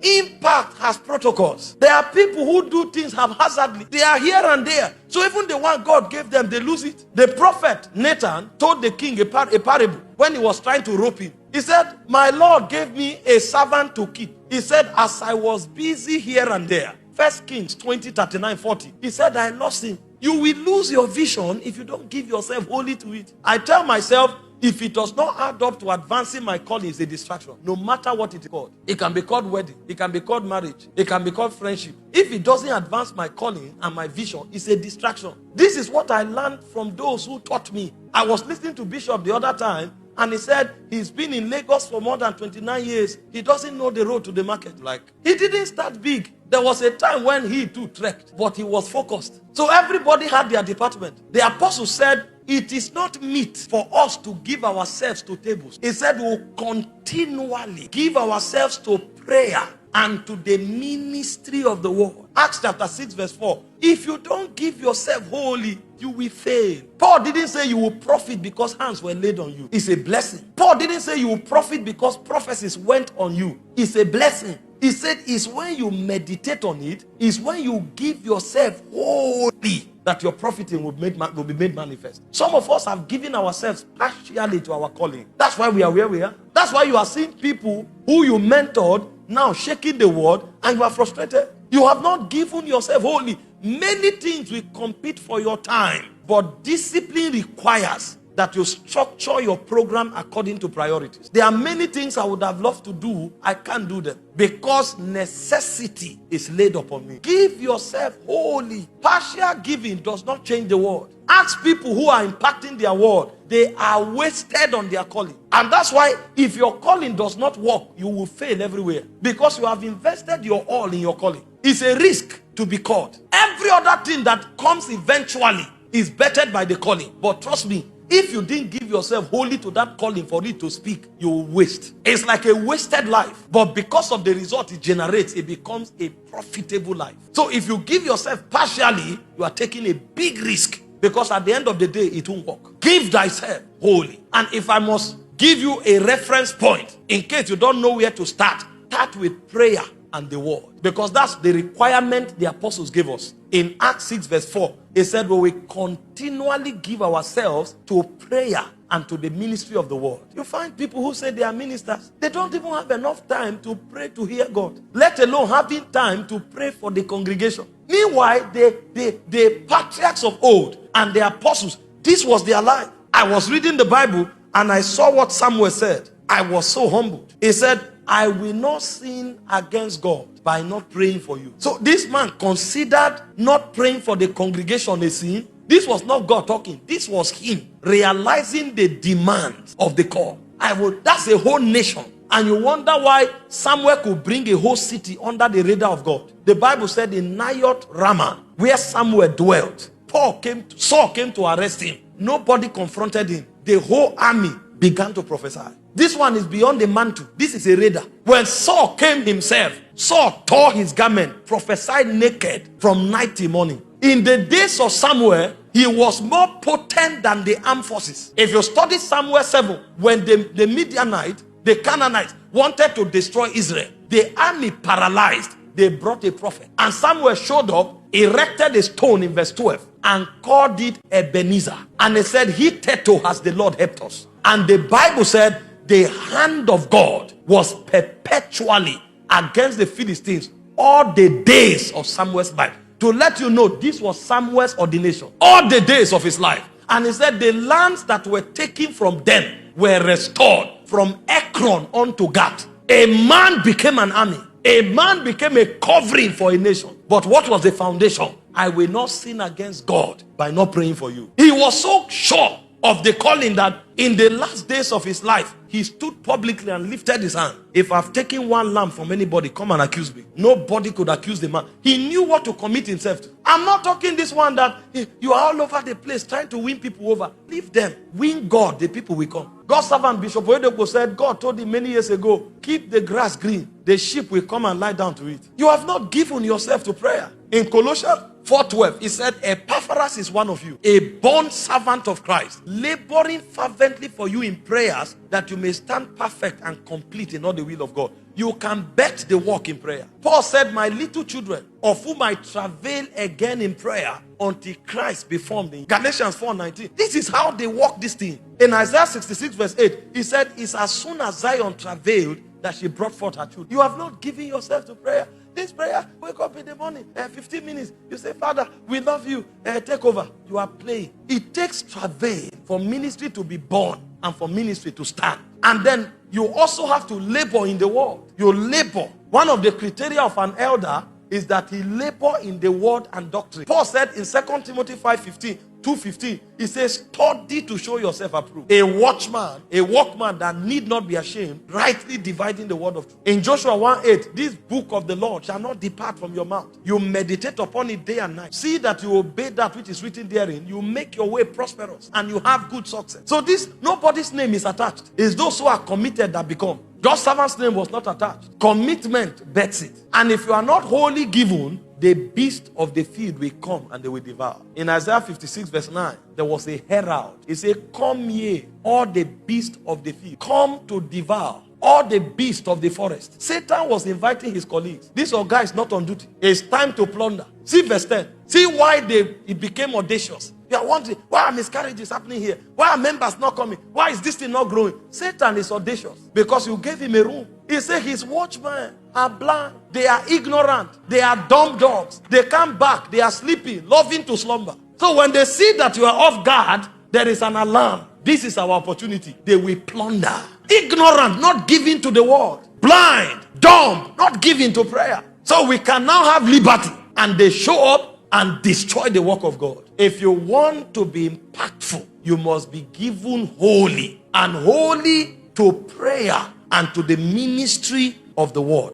Impact has protocols. There are people who do things haphazardly. They are here and there. So even the one God gave them, they lose it. The prophet Nathan told the king a parable when he was trying to rope him. He said, my Lord gave me a servant to keep. He said, as I was busy here and there. 1 Kings 20, 39, 40. He said, I lost him. You will lose your vision if you don't give yourself wholly to it. I tell myself, if it does not add up to advancing my calling, it's a distraction. No matter what it is called. It can be called wedding. It can be called marriage. It can be called friendship. If it doesn't advance my calling and my vision, it's a distraction. This is what I learned from those who taught me. I was listening to Bishop the other time, and he said he's been in Lagos for more than 29 years. He doesn't know the road to the market. He didn't start big. There was a time when he too trekked, but he was focused. So everybody had their department. The apostle said, it is not meet for us to give ourselves to tables. He said we'll continually give ourselves to prayer and to the ministry of the word. Acts chapter 6 verse 4. If you don't give yourself wholly, you will fail. Paul didn't say you will profit because hands were laid on you. It's a blessing. Paul didn't say you will profit because prophecies went on you. It's a blessing. He said it's when you meditate on it, it's when you give yourself wholly that your profiting will be made manifest. Some of us have given ourselves partially to our calling. That's why we are where we are. That's why you are seeing people who you mentored now shaking the word and you are frustrated. You have not given yourself wholly. Many things will compete for your time, but discipline requires that you structure your program according to priorities. There are many things I would have loved to do. I can't do them because necessity is laid upon me. Give yourself wholly. Partial giving does not change the world. Ask people who are impacting their world. They are wasted on their calling. And that's why if your calling does not work, you will fail everywhere. Because you have invested your all in your calling. It's a risk to be called. Every other thing that comes eventually is bettered by the calling. But trust me, if you didn't give yourself wholly to that calling for it to speak, you will waste. It's like a wasted life. But because of the result it generates, it becomes a profitable life. So if you give yourself partially, you are taking a big risk. Because at the end of the day, it won't work. Give thyself wholly. And if I must give you a reference point, in case you don't know where to start with prayer and the word. Because that's the requirement the apostles gave us. In Acts 6 verse 4, it said, well, we continually give ourselves to prayer and to the ministry of the word. You find people who say they are ministers. They don't even have enough time to pray to hear God. Let alone having time to pray for the congregation. Meanwhile, the patriarchs of old and the apostles, this was their life. I was reading the Bible and I saw what Samuel said. I was so humbled. He said, I will not sin against God by not praying for you. So this man considered not praying for the congregation a sin. This was not God talking. This was him realizing the demands of the call. That's a whole nation. And you wonder why Samuel could bring a whole city under the radar of God. The Bible said in Naioth Ramah, where Samuel dwelt, Saul came to arrest him. Nobody confronted him. The whole army began to prophesy. This one is beyond the mantle. This is a radar. When Saul came himself, Saul tore his garment, prophesied naked from night till morning. In the days of Samuel, he was more potent than the armed forces. If you study Samuel 7, when the Midianites, the Canaanites wanted to destroy Israel, the army paralyzed. They brought a prophet. And Samuel showed up, erected a stone in verse 12, and called it Ebenezer. And he said, hitherto has the Lord helped us. And the Bible said, the hand of God was perpetually against the Philistines all the days of Samuel's life. To let you know, this was Samuel's ordination. All the days of his life. And he said the lands that were taken from them were restored from Ekron unto Gath. A man became an army. A man became a covering for a nation. But what was the foundation? I will not sin against God by not praying for you. He was so sure of the calling that in the last days of his life, he stood publicly and lifted his hand. If I've taken one lamb from anybody, come and accuse me. Nobody could accuse the man. He knew what to commit himself to. I'm not talking this one that you are all over the place trying to win people over. Leave them. Win God, the people will come. God's servant Bishop Orokpo said, God told him many years ago, keep the grass green. The sheep will come and lie down to it. You have not given yourself to prayer. In Colossians 4:12, he said, Epaphras is one of you, a bond servant of Christ, laboring fervently for you in prayers that you may stand perfect and complete in all the will of God. you can bet the work in prayer. Paul said, my little children, of whom I travail again in prayer until Christ be formed in Galatians 4:19. This is how they work this thing. In Isaiah 66 verse 8, he said, it's as soon as Zion travailed that she brought forth her children. You have not given yourself to prayer. This prayer, wake up in the morning, 15 minutes. You say, Father, we love you. Take over. You are playing. It takes travail for ministry to be born and for ministry to stand. And then you also have to labor in the word. You labor. One of the criteria of an elder is that he labor in the word and doctrine. Paul said in 2 Timothy 2:15, he says, study to show yourself approved. A watchman, a workman that need not be ashamed, rightly dividing the word of truth. In Joshua 1:8, this book of the Lord shall not depart from your mouth. You meditate upon it day and night. See that you obey that which is written therein. You make your way prosperous and you have good success. So this, nobody's name is attached. It's those who are committed that become. God's servant's name was not attached. Commitment bets it. And if you are not wholly given, the beast of the field will come and they will devour. In Isaiah 56 verse 9, there was a herald. He said, come ye, all the beasts of the field, come to devour all the beasts of the forest. Satan was inviting his colleagues. This guy is not on duty. It's time to plunder. See verse 10. See why it became audacious. You are wondering, why are miscarriages happening here? Why are members not coming? Why is this thing not growing? Satan is audacious because you gave him a room. He said his watchmen are blind. They are ignorant. They are dumb dogs. They come back. They are sleeping, loving to slumber. So when they see that you are off guard, there is an alarm. This is our opportunity. They will plunder. Ignorant, not giving to the word. Blind, dumb, not giving to prayer. So we can now have liberty. And they show up and destroy the work of God. If you want to be impactful, you must be given wholly and wholly to prayer and to the ministry of the word.